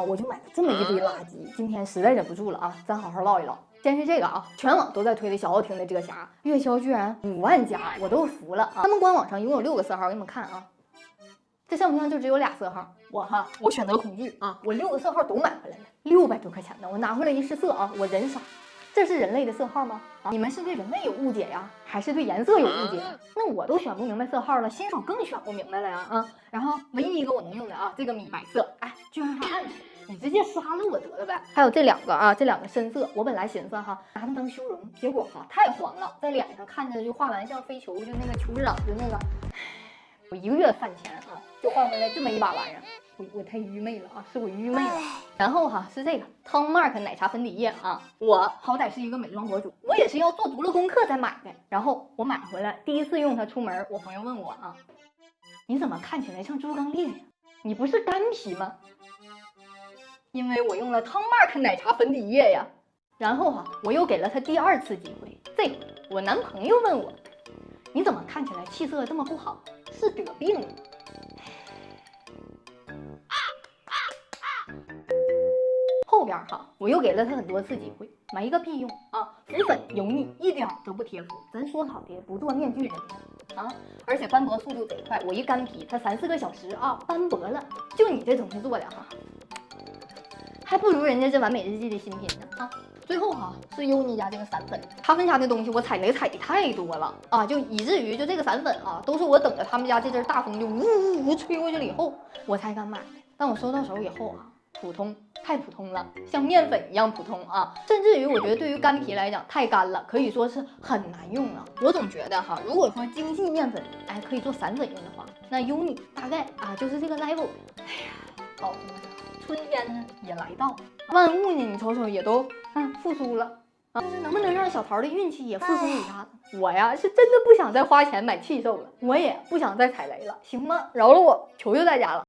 我就买了这么一堆垃圾。今天实在忍不住了啊，咱好好唠一唠。先是这个啊，全网都在推的小奥汀的遮瑕，月销居然5万加，我都服了啊！他们官网上一共有6个色号，给你们看啊。这像不像就只有俩色号？我选择恐惧啊，我6个色号都买回来了，600多块钱呢，我拿回来一试色啊，我人傻。这是人类的色号吗？你们是对人类有误解呀，还是对颜色有误解？那我都选不明白色号了，新手更选不明白了呀啊！然后唯一一个我能用的啊，这个米白色，哎，居然还暗沉，你直接杀了我得了呗！还有这2个啊，这2个深色，我本来寻思哈拿它当修容，结果太黄了，在脸上看着就画完像飞球，就那个酋长就那个，我1个月饭钱啊，就换回来这么一把玩意儿。我太愚昧了啊，是我愚昧了。然后是这个 Tom Mark 奶茶粉底液啊，我好歹是一个美妆博主，我也是要做足了功课才买的。然后我买回来第一次用它出门，我朋友问我啊，你怎么看起来像猪刚鬣呀？你不是干皮吗？因为我用了 Tom Mark 奶茶粉底液呀。然后我又给了他第2次机会，这个我男朋友问我，你怎么看起来气色这么不好？是得病了？后边我又给了他很多次机会，没个屁用啊！浮粉油腻，一点都不贴肤。咱说好的不做面具人啊，而且斑驳速度贼快，我一干皮，它3、4个小时啊斑驳了。就你这东西做的还不如人家这完美日记的新品呢啊！最后是优妮家这个散粉，他们家的东西我踩雷踩的太多了啊，就以至于就这个散粉都是我等着他们家这阵大风就呜吹过去了以后我才敢买的。但我收到手以后普通，太普通了，像面粉一样普通啊！甚至于我觉得对于干皮来讲太干了，可以说是很难用了。我总觉得如果说精细面粉可以做散粉用的话，那优妮大概就是这个 level。哎呀，好，春天呢也来到，万物呢你瞅瞅也都复苏了啊，能不能让小桃的运气也复苏一下子？我呀是真的不想再花钱买气受了，我也不想再踩雷了，行吗？饶了我，求求大家了。